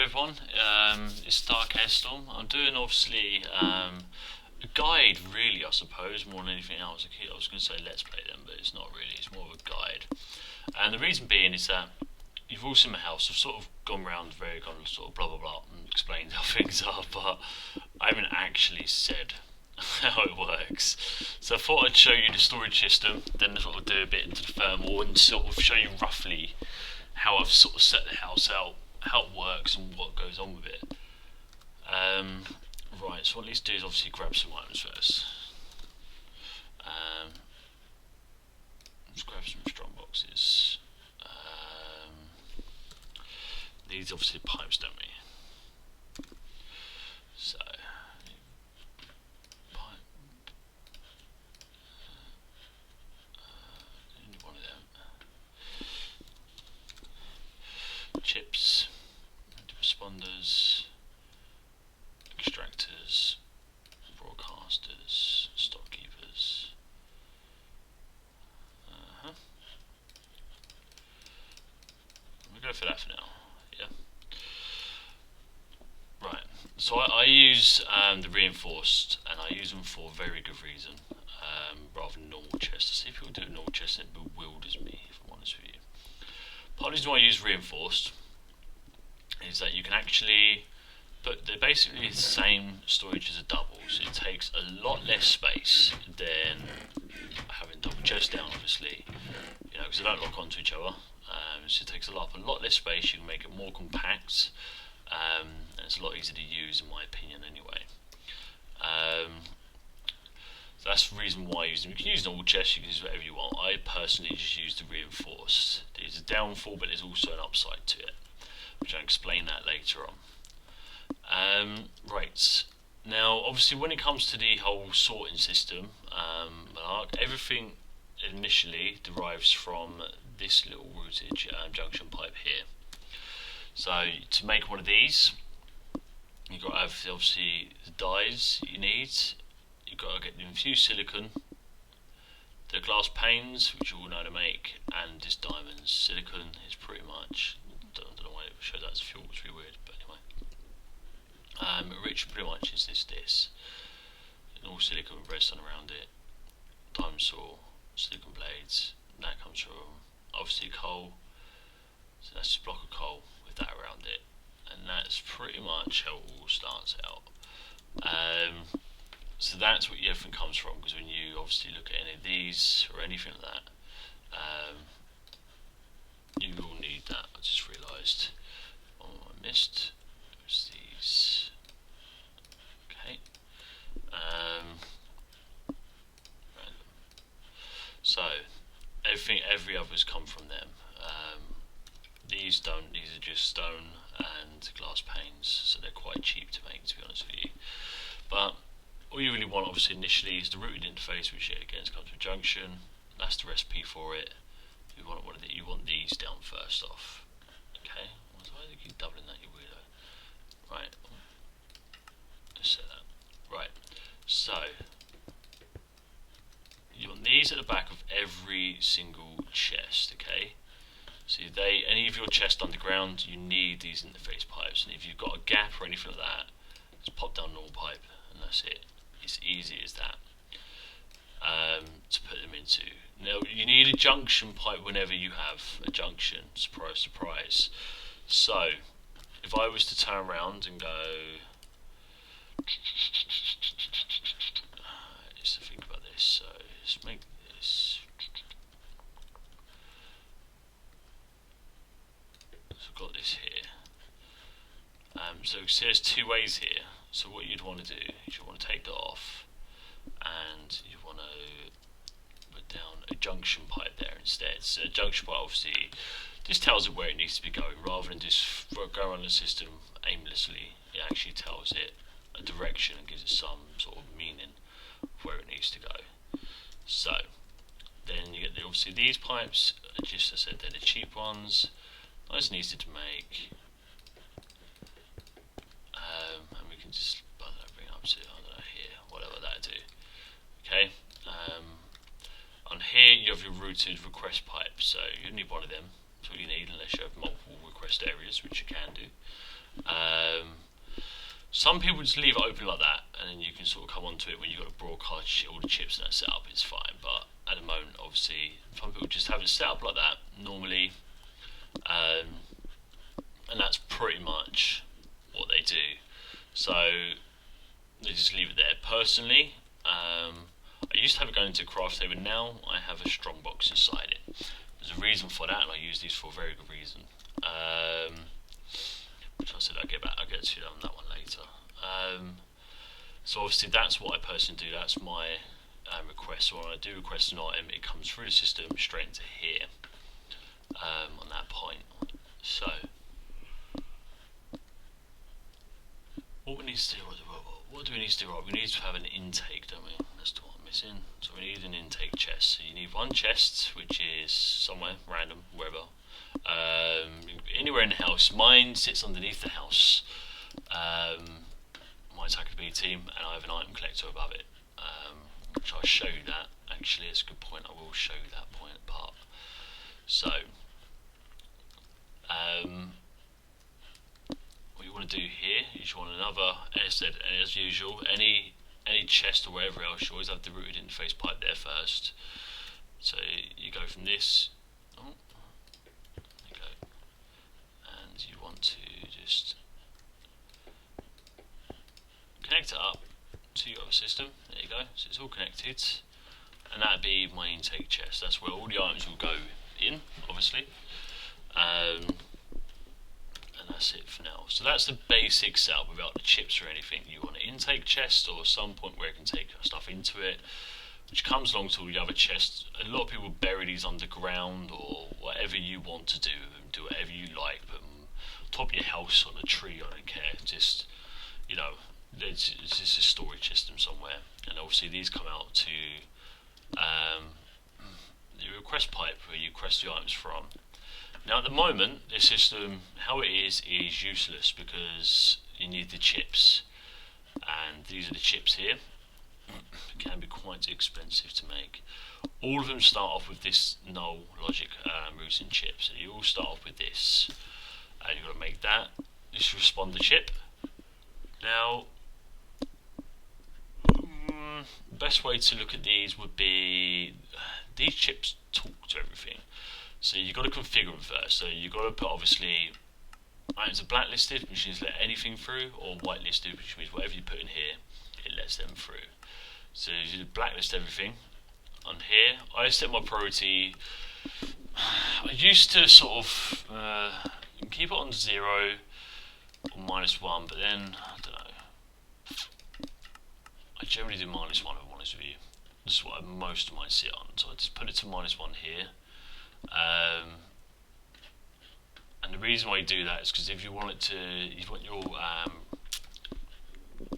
everyone, it's Dark Airstorm. I'm doing obviously a guide really, I suppose, more than anything else. I was going to say let's play them, but it's not really, it's more of a guide. And the reason being is that you've all seen my house. I've sort of gone sort of blah blah blah and explained how things are, but I haven't actually said how it works. So I thought I'd show you the storage system, then sort of do a bit into the thermal and sort of show you roughly how I've sort of set the house out, how it works and what goes on with it. Right, so what let's do is obviously grab some items first. Let's grab some strong boxes. These obviously pipes, don't we? So pipe, one of them. Chips, responders, extractors, broadcasters, stockkeepers. We'll go for that for now. Yeah. Right. So I use the reinforced, and I use them for a very good reason, rather than normal chests. I see people do normal chests, it bewilders me, if I'm honest with you. Part of the reason why I use reinforced is that you can actually but they're basically the same storage as a double, so it takes a lot less space than having double chests down, obviously, because they don't lock onto each other. So it takes a lot less space. You can make it more compact, and it's a lot easier to use, in my opinion, anyway. So that's the reason why I use them. You can use normal chests, you can use whatever you want. I personally just use the reinforced. There's a downfall, but there's also an upside to it, which I'll explain that later on. Right, now obviously when it comes to the whole sorting system, everything initially derives from this little routage junction pipe here. So to make one of these, you've got to have obviously the dyes you need, you've got to get the infused silicon, the glass panes, which you all know to make, and this diamonds. Silicon is pretty much, I don't know why it showed that as fuel, it's really weird, but anyway. Rich pretty much is this. All silicon with redstone around it, diamond saw, silicon blades, that comes from obviously coal, so that's just a block of coal with that around it, and that's pretty much how it all starts out. So that's what everything comes from, because when you obviously look at any of these or anything like that, you will need that. I just realised one I missed was these. Okay. So every other's come from them. These don't. These are just stone and glass panes, so they're quite cheap to make, to be honest with you. But all you really want, obviously, initially is the routed interface, which again comes from junction. That's the recipe for it. You want these down first off. Okay. Why do I keep doubling that, you weirdo? Right. Let's set that. Right. So you want these at the back of every single chest. Okay. So any of your chests underground, you need these interface pipes, and if you've got a gap or anything like that, just pop down a normal pipe, and that's it. It's easy as that. To put them into. Now you need a junction pipe whenever you have a junction. Surprise, surprise. So if I was to turn around and go, just to think about this. So let's make this. So I've got this here. So there's two ways here. So what you'd want to do is you want to take that off, and you want to put down a junction pipe there instead. So a junction pipe obviously just tells it where it needs to be going, rather than just go around the system aimlessly. It actually tells it a direction and gives it some sort of meaning of where it needs to go. So then you get obviously these pipes, just as I said, they're the cheap ones, nice and easy to make. And we can just bring it up to, I don't know, here, whatever that do. Okay. On here you have your routed request pipe, so you need one of them. That's all you need, unless you have multiple request areas, which you can do. Some people just leave it open like that, and then you can sort of come onto it when you've got to broadcast all the chips and that set up. It's fine, but at the moment, obviously, some people just have it set up like that normally, and that's pretty much what they do. So they just leave it there. Personally, I used to have it going into a craft table. Now I have a strong box inside it. There's a reason for that, and I use these for a very good reason. Which I said I'll get to that one later. So obviously that's what I personally do. That's my request. So when I do request an item, it comes through the system straight into here on that point. So what we need to do, what do we need to do? Right, we need to have an intake, don't we? That's what I'm missing. So we need an intake chest. So you need one chest, which is somewhere random, wherever. Anywhere in the house. Mine sits underneath the house. My attacker B team, and I have an item collector above it. Which I'll show you that. Actually, it's a good point. I will show you that point part. So, what you want to do here is you want another, as usual, any chest or wherever else, you always have the rooted interface pipe there first. So you go from this. You want to just connect it up to your other system. There you go. So it's all connected, and that'd be my intake chest. That's where all the items will go in, obviously. And that's it for now. So that's the basic setup without the chips or anything. You want an intake chest or some point where it can take stuff into it, which comes along to all the other chests. A lot of people bury these underground or whatever you want to do, and do whatever you like. But top of your house on a tree, I don't care. Just, you know, it's just a storage system somewhere. And obviously these come out to the request pipe where you request the items from. Now at the moment, this system, how it is useless because you need the chips. And these are the chips here. It can be quite expensive to make. All of them start off with this null logic routing chip. So you all start off with this. And you've got to make that. This responder chip. Now, best way to look at these would be these chips talk to everything. So you've got to configure them first. So you've got to put obviously items are blacklisted, which means let anything through, or whitelisted, which means whatever you put in here, it lets them through. So you blacklist everything on here. I set my priority. I used to sort of keep it on 0 or -1, but then I don't know. I generally do -1 if I'm honest with you. This is what most of mine sit on. So I just put it to -1 here. And the reason why you do that is because if you want it to, you want your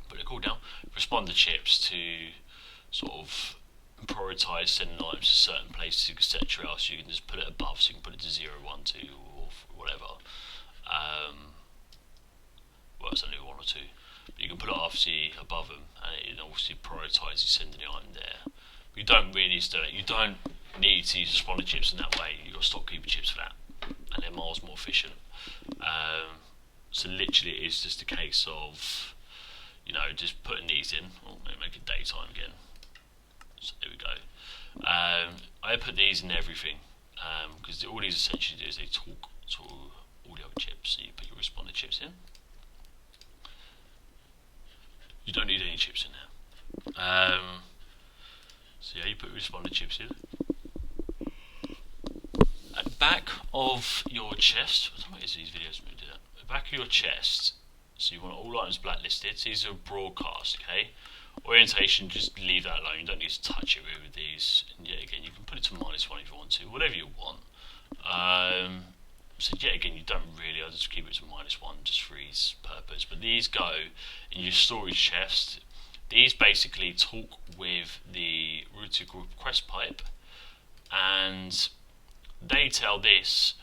put it cool down, responder chips to sort of prioritise sending items to certain places, etc. Else you can just put it above, so you can put it to 0, 1, 2, or whatever. Well, it's only 1 or 2, but you can put it obviously above them, and it obviously prioritises sending the item there. But you don't really need to do it. You don't need to use responder chips in that way. You've got stockkeeper chips for that, and they're miles more efficient. So literally, it's just a case of, you know, just putting these in. Well, let me make it daytime again. So there we go. I put these in everything because all these essentially do is they talk to all the other chips. So you put your responder chips in. You don't need any chips in there. So yeah, you put your responder chips in. At the back of your chest, I don't know what it is these videos when we do that. At the back of your chest, so you want all items blacklisted. So these are broadcast, okay? Orientation, just leave that alone. You don't need to touch it with these. And yet again, you can put it to -1 if you want to, whatever you want. So yet again, you don't really. I'll just keep it to -1 just for ease purpose. But these go in your storage chest. These basically talk with the routed request pipe, and they tell this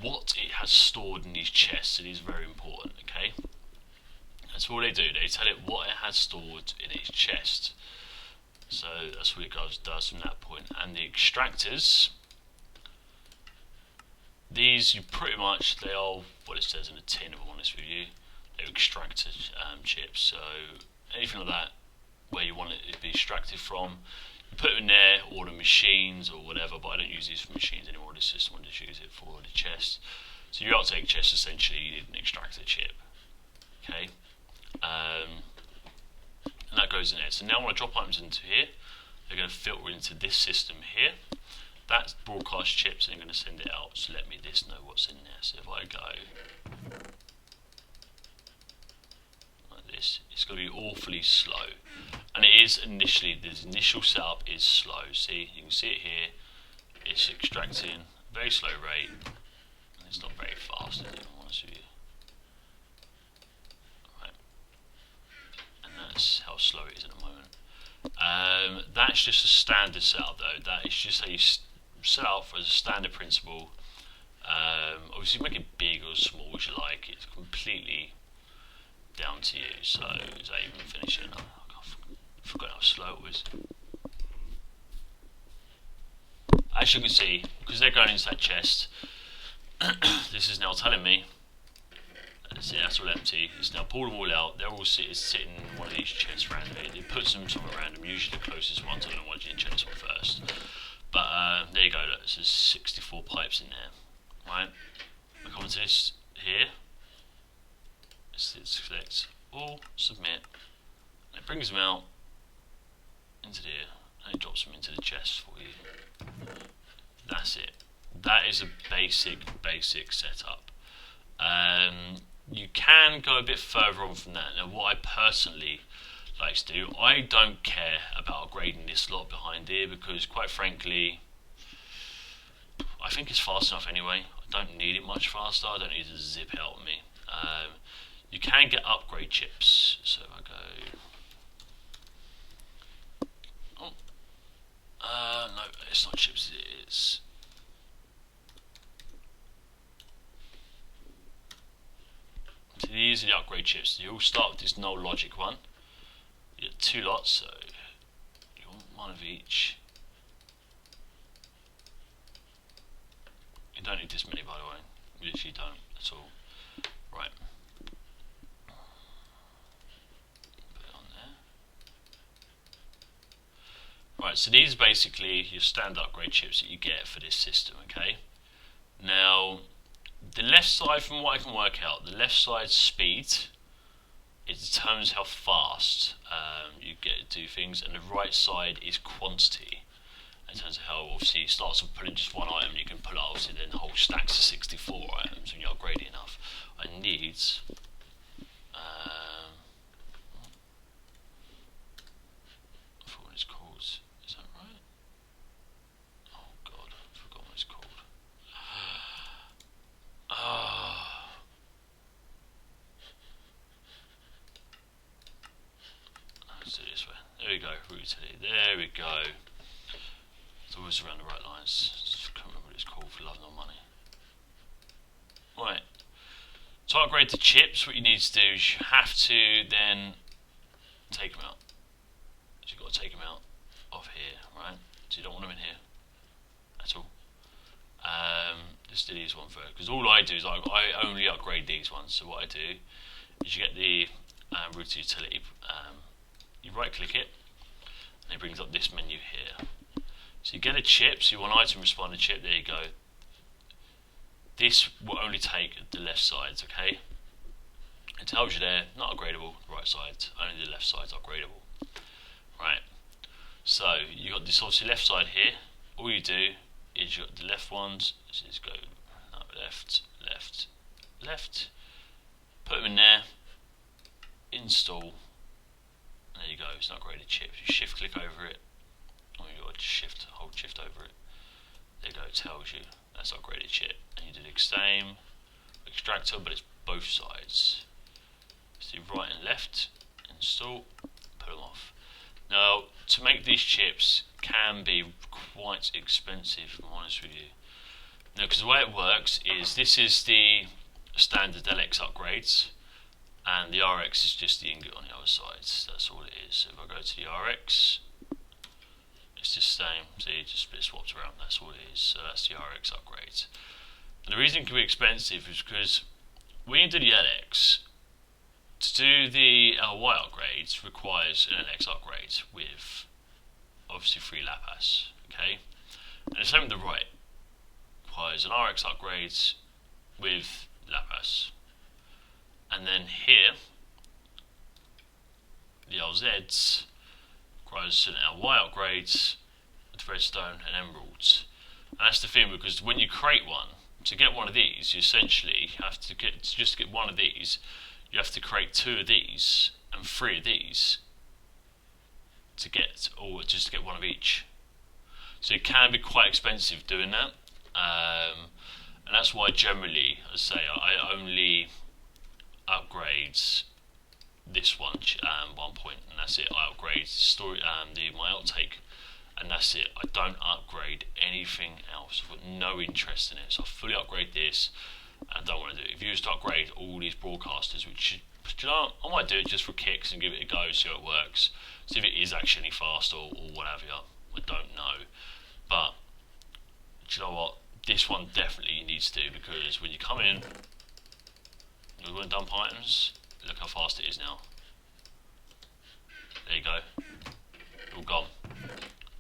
what it has stored in these chests. It is very important, okay? That's all they do. They tell it what it has stored in its chest. So that's what it does from that point. And the extractors, these you pretty much, they are what it says in the tin, if I'm honest with you. they're extractor chips. So anything like that where you want it to be extracted from, you put them in there, or the machines or whatever, but I don't use these for machines anymore, this system, I just use it for the chest. So your outtake chest, essentially you need an extractor chip. Okay, and that goes in there. So now when I drop items into here, they're going to filter into this system here. That's broadcast chips, and I'm going to send it out to let me know what's in there. So if I go like this, it's going to be awfully slow, and it is initially. The initial setup is slow. See, you can see it here. It's extracting very slow rate, and it's not very fast, if I'm honest with you. Right. And that's how slow it is at the moment. That's just a standard setup though. That is just how you set up as a standard principle. Obviously make it big or small as you like. It's completely down to you. So is that even finishing? I forgot how slow it was. As you can see, because they're going into that chest, this is now telling me that's all empty. It's now pulled them all out. They're all sitting in one of these chests randomly. It puts them somewhere random, usually the closest one to the one you check one first. But there you go, look, there's 64 pipes in there. Right? I come to this here. It selects all, submit, and it brings them out into there, and it drops them into the chest for you. That's it. That is a basic setup. You can go a bit further on from that. Now, what I personally like to do, I don't care about upgrading this lot behind here because, quite frankly, I think it's fast enough anyway. I don't need it much faster. I don't need to zip out on me. You can get upgrade chips. So if I go, no, it's not chips. It's so these are the upgrade chips. You all start with this null logic one. You get 2 lots, so you want one of each. You don't need this many, by the way. You literally don't at all. Right. Put it on there. Right, so these are basically your standard upgrade chips that you get for this system, okay? Now, the left side, from what I can work out, the left side speed, it determines how fast you get to do things, and the right side is quantity. In terms of how, obviously, it starts with pulling just one item, you can pull out, obviously, then the whole stacks of 64 items when you're upgrading enough. I need, I forgot what it's called, is that right? Oh god, I forgot what it's called. Let's do it this way. There we go, routility. There we go. It's always around the right lines. Just can't remember what it's called for love nor money. Right. To upgrade the chips, what you need to do is you have to then take them out. So you've got to take them out of here, right? So you don't want them in here at all. Just do these one first, because all I do is I only upgrade these ones. So what I do is you get the root utility, you right click it, and it brings up this menu here. So you get a chip, so you want item responder chip, there you go. This will only take the left sides, okay? It tells you there, not upgradable, right side, only the left side's upgradable. Right, so you got this obviously left side here. All you do is you got the left ones, so just go left, left, left, put them in there, install, and there you go, it's an upgraded chip. You shift click over it, or you got to hold shift over it, there you go, it tells you that's upgraded chip. And you do the same extractor, but it's both sides. So right and left, install, put them off. Now, to make these chips can be quite expensive, if I'm honest with you. Now, because the way it works is this is the standard LX upgrades, and the RX is just the ingot on the other side. That's all it is. So if I go to the RX, it's just the same. See, it just split swapped around. That's all it is. So that's the RX upgrades. And the reason it can be expensive is because when you do the LX, to do the LY upgrades requires an NX upgrade with obviously 3 lapis. Okay, and the same with the right requires an RX upgrade with lapis, and then here the LZs requires an LY upgrades with redstone and emeralds. And that's the thing, because when you create one, to get one of these, you essentially have to just to get one of these, you have to create 2 of these and 3 of these to get, or just to get one of each. So it can be quite expensive doing that, and that's why generally, as I say, I only upgrade this one point, and that's it. I upgrade my outtake, and that's it. I don't upgrade anything else. I've got no interest in it, so I fully upgrade this, and I don't want to do it. If you used to upgrade all these broadcasters, which, you know, I might do it just for kicks and give it a go, see how it works, see if it is actually any faster or whatever. I don't know, but do you know what? This one definitely you need to do, because when you come in, you're going to dump items. Look how fast it is now. There you go. All gone.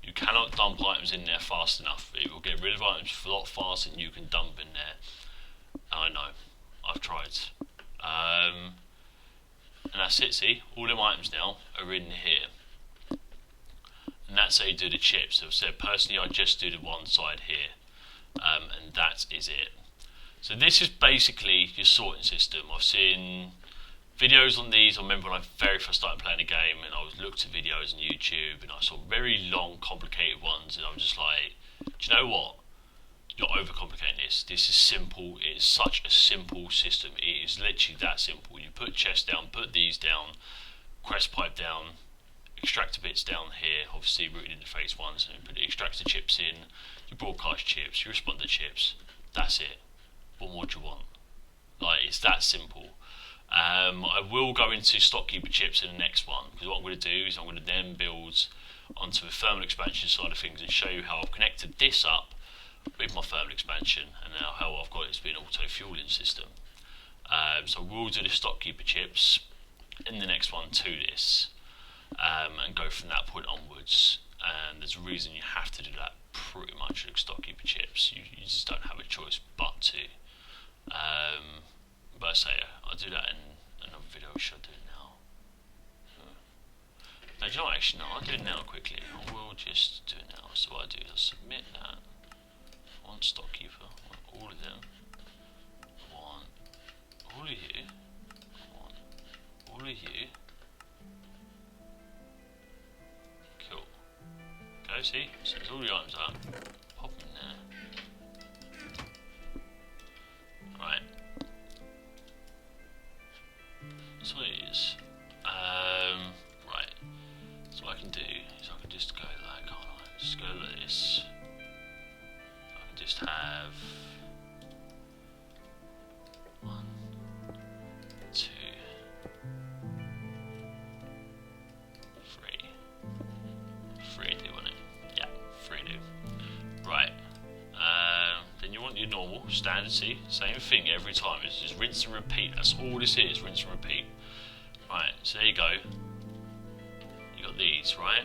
You cannot dump items in there fast enough. It will get rid of items a lot faster than you can dump in there. I know. I've tried. And that's it, see? All them items now are in here. And that's how you do the chips. So personally, I just do the one side here. And that is it. So this is basically your sorting system. I've seen videos on these. I remember when I very first started playing the game, and I looked at videos on YouTube, and I saw very long, complicated ones, and I was just like, do you know what? You're overcomplicating this. This is simple. It is such a simple system. It is literally that simple. You put chests down, put these down, quest pipe down, extractor bits down here, obviously routed interface ones, and put the extractor chips in, your broadcast chips, your responder chips. That's it. What more do you want? Like, it's that simple. I will go into stockkeeper chips in the next one, because what I'm going to do is I'm going to then build onto the thermal expansion side of things and show you how I've connected this up with my thermal expansion, and now how I've got it to be an auto fueling system. So we'll do the stockkeeper chips in the next one to this, and go from that point onwards. And there's a reason you have to do that pretty much with stockkeeper chips. You just don't have a choice but to. But I say I'll do that in another video. Should I do it now? No, do you know what, actually no, I'll do it now quickly. I will just do it now. So what I do is I submit that. I want stockkeeper, I want all of them. I want all of you. I want all of you. Cool. Go see, so all the items are. Pop them there. Right. So it is. Right. So what I can do is I can just go like, can't I? Just go like this. I can just have 1, 2, 3. 3 do, want it? Yeah, 3 do. Right. Then you want your normal standard, see, same thing every time. It's just rinse and repeat. That's all this is, rinse and repeat. Right, so there you go. You got these, right?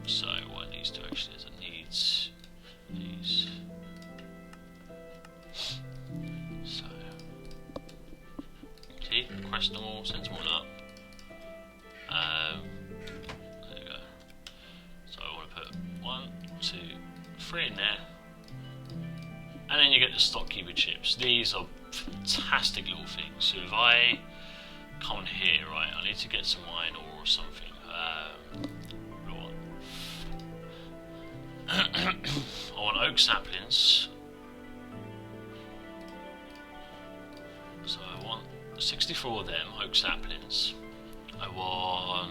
So what I need to do actually is I need these. So see, request them all, send them all up. There you go. So I want to put 1, 2, 3 in there. And then you get the stockkeeper chips. These are fantastic little things. So if I come on here, right, I need to get some iron ore or something. I want oak saplings. So I want 64 of them, oak saplings. I want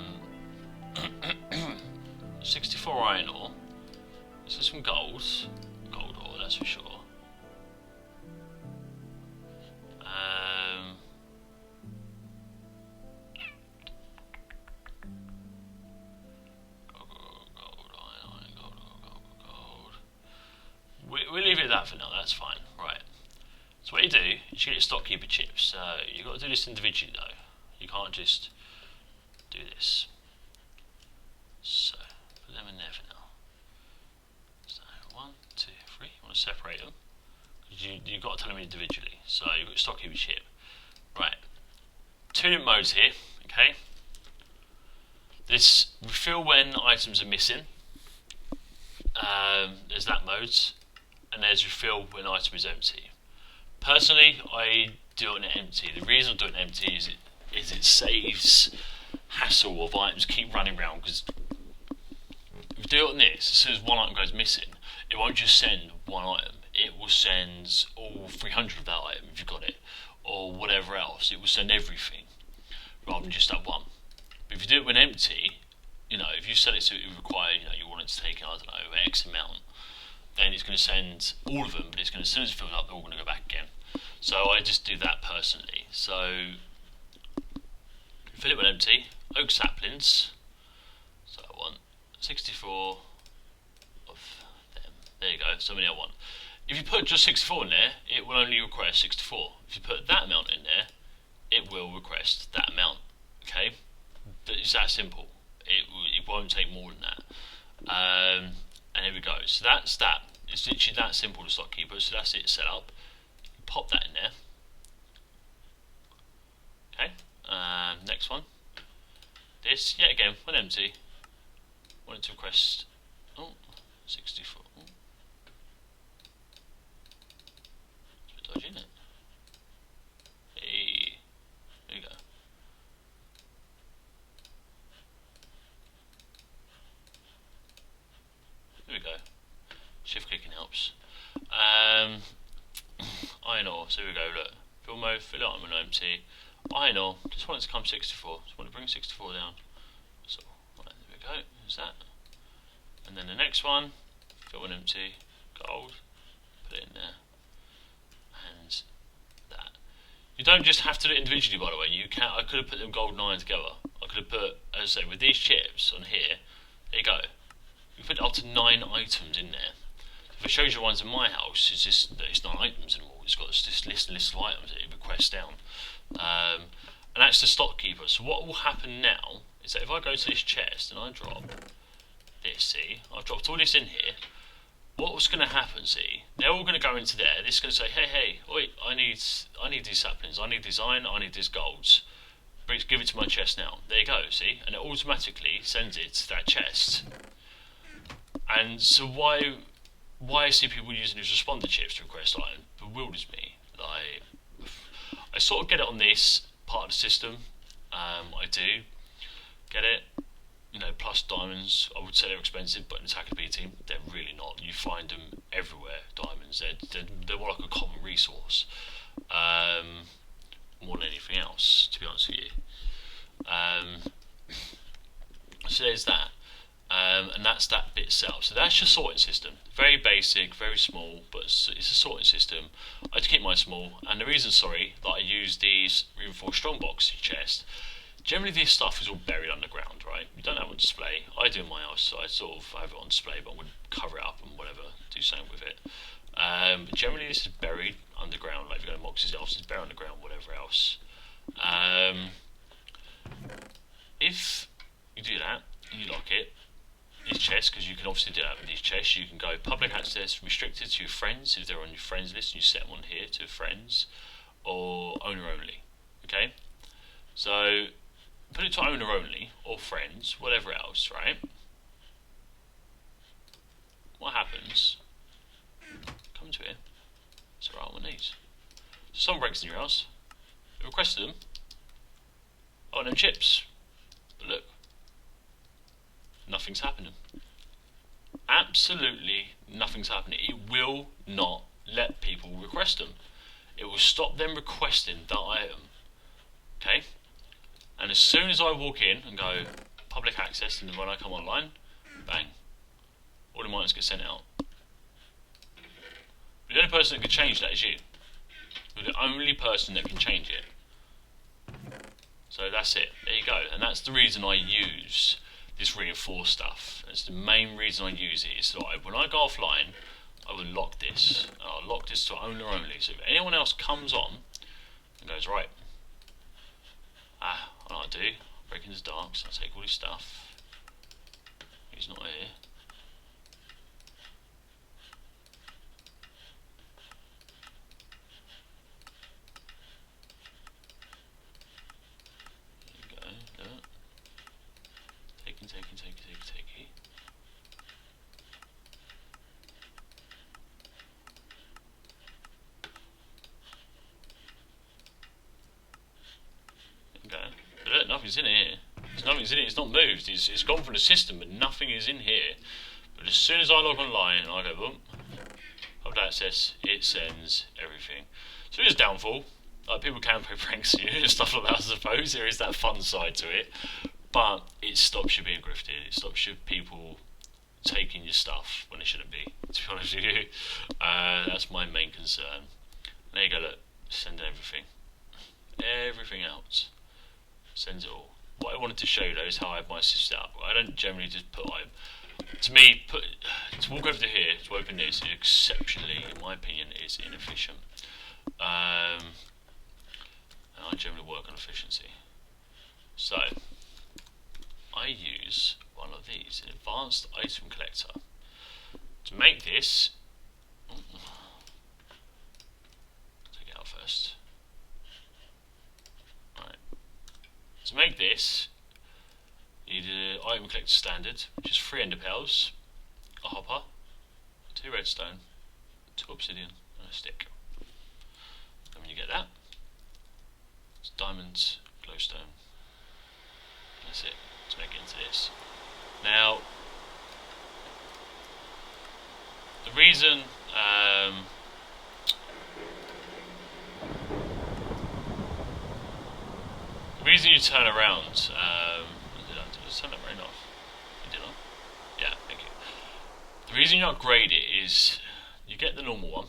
64 iron ore. This is some gold. Gold ore, that's for sure. We'll leave it at that for now, that's fine. Right. So what you do is you get your stockkeeper chips. You've got to do this individually though. You can't just do this. So put them in there for now. So 1, 2, 3. You want to separate them because you've got to tell them individually. So you've got StockKeeper chip. Right. 2 different modes here. Okay. This refill when items are missing. There's that mode, and there's refill when item is empty. Personally, I do it on empty. The reason I do it on empty is it saves hassle of items keep running around, because if you do it on this, as soon as one item goes missing, it won't just send one item, it will send all 300 of that item if you've got it, or whatever else. It will send everything rather than just that one. But if you do it when empty, you know, if you set it to require, you know, you want it to take, I don't know, X amount, then it's going to send all of them, but it's going to, as soon as it fills up, they're all going to go back again. So I just do that personally. So fill it when empty. Oak saplings. So I want 64 of them. There you go. So many I want. If you put just 64 in there, it will only request 64. If you put that amount in there, it will request that amount. Okay, it's that simple. It won't take more than that. And here we go. So that's that. It's literally that simple to StockKeeper. So that's it set up. You pop that in there. Okay. Next one. This, yet again, when empty. Want it to request 64. It's a bit dodgy, isn't it? Hey, there you go. There we go. Shift clicking helps. Iron ore. So here we go. Look, fill mode, fill it when empty. Iron ore. Just want it to come 64. Just want to bring 64 down. So right, there we go. There's that. And then the next one, fill when empty. Gold. Put it in there. And that. You don't just have to do it individually, by the way. You can. I could have put them gold 9 together. I could have put, as I say, with these chips on here. There you go. You put up to 9 items in there. If I showed you ones in my house, it's not items anymore. It's got this list of items that it requests down. And that's the StockKeeper. So what will happen now is that if I go to this chest and I drop this, see, I've dropped all this in here. What's going to happen, see, they're all going to go into there. This is going to say, hey, oi, I need these saplings, I need these iron, I need these golds. Give it to my chest now. There you go, see, and it automatically sends it to that chest. And so why I see people using these responder chips to request iron bewilders me. I sort of get it on this part of the system. I do get it. You know, plus diamonds, I would say they're expensive, but in Attack of the B team, they're really not. You find them everywhere, diamonds. They're more like a common resource, more than anything else, to be honest with you. So there's that. And that's that bit set up. So that's your sorting system. Very basic, very small, but it's a sorting system. I had to keep mine small, and the reason, that I use these reinforced strongbox chest. Generally, this stuff is all buried underground, right? You don't have it on display. I do in my house, so I sort of have it on display, but I would cover it up and whatever, do something with it. But generally, this is buried underground. Like if you go to Mox's house, it's buried underground, whatever else. If you do that, and you lock it, these chests, because you can obviously do that with these chests, you can go public access, restricted to your friends, if they're on your friends list, and you set them on here to friends, or owner only, okay? So, put it to owner only, or friends, whatever else, right? What happens, come to here, so right on these. So someone breaks in your house, you requested them, oh, and them chips, but look, nothing's happening. Absolutely nothing's happening. It will not let people request them. It will stop them requesting that item. Okay? And as soon as I walk in and go public access, and when I come online, bang, all the items get sent out. The only person that can change that is you. You're the only person that can change it. So that's it. There you go. And that's the reason I use this reinforced stuff. That's the main reason I use it. Is that when I go offline, I will lock this. And I'll lock this to owner only. So if anyone else comes on and goes, right, dark, so I'll take all his stuff. He's not here. There you go, look. Taking. Okay. But look, nothing's in here. Nothing's in it, it's not moved. It's gone from the system, but nothing is in here. But as soon as I log online and I go boom, hold access, it sends everything. So it is a downfall. Like, people can play pranks on you and stuff like that, I suppose. There is that fun side to it. But it stops you being grifted. It stops you people taking your stuff when it shouldn't be, to be honest with you. That's my main concern. There you go, look, sending everything. Everything out. Sends it all. What I wanted to show you though is how I have my system set up. I don't generally just put to walk over to here to open this is exceptionally, in my opinion, is inefficient. And I generally work on efficiency. So I use one of these, an advanced item collector. To make this, take it out first. To make this, you need an item collector standard, which is 3 ender pearls, a hopper, 2 redstone, 2 obsidian, and a stick. And when you get that, it's diamonds, glowstone. That's it, to make it into this. Now, the reason you turn around, did I turn that rain off? Did I? Yeah, thank you. The reason you upgrade it is you get the normal one,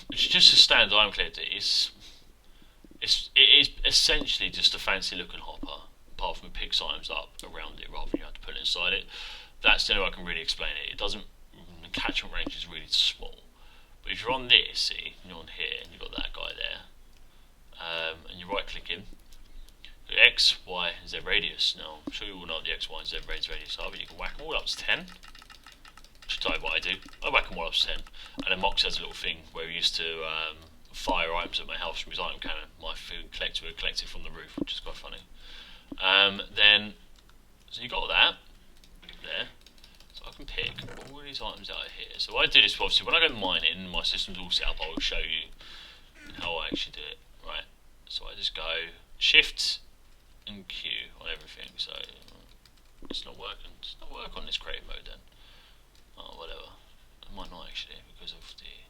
which is just a standard item collector. It is essentially just a fancy looking hopper, apart from it picks items up around it rather than you have to put it inside it. That's the only way I can really explain it. It doesn't, the catchment range is really small. But if you're on this, see, you're on here and you've got that guy there. And you right click him, the X, Y, and Z radius. Now, I'm sure you all know what the X, Y, and Z radius are, but you can whack them all up to 10. Should tell you what I do. I whack them all up to 10. And then Mox has a little thing where he used to fire items at my house from his item cannon. My food collector would collect it from the roof, which is quite funny. Then, so you got that there. So I can pick all these items out of here. So what I do is, obviously, when I go mining, my system's all set up, I will show you how I actually do it. Right, so I just go Shift and Q on everything. So it's not working. It's not work on this creative mode then. Oh, whatever. It might not actually because of the.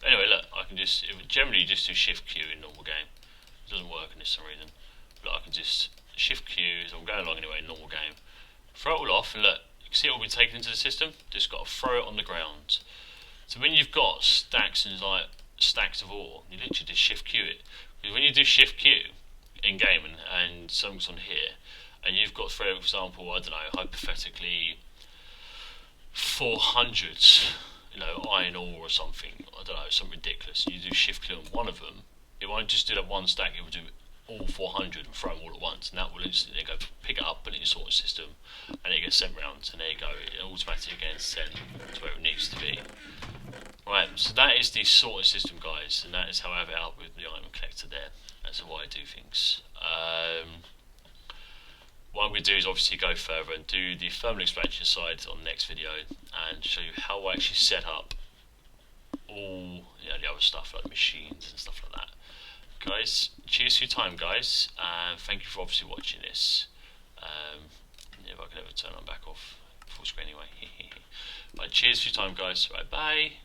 But anyway, look, I can just generally just do Shift Q in normal game. It doesn't work in this for some reason. But I can just Shift Q as I'm going along anyway in normal game. Throw it all off and look. You can see it all been taken into the system. Just got to throw it on the ground. So when you've got stacks and like stacks of ore, you literally just Shift Q it. Because when you do Shift Q in game and something's on here, and you've got, for example, I don't know, hypothetically 400, iron ore or something, I don't know, something ridiculous, and you do Shift Q on one of them, it won't just do that one stack, it will do all 400 and throw them all at once, and that will instantly go pick it up, put it in your sorting system, and it gets sent round, and there you go, it automatically gets sent to where it needs to be. Right, so that is the sorting system, guys, and that is how I have it out with the item collector there. That's how I do things. What I'm going to do is obviously go further and do the thermal expansion side on the next video and show you how I actually set up all the other stuff like machines and stuff like that. Guys, cheers for your time, guys, and thank you for obviously watching this. If I can ever turn on back off full screen anyway. But cheers for your time, guys. Right, bye.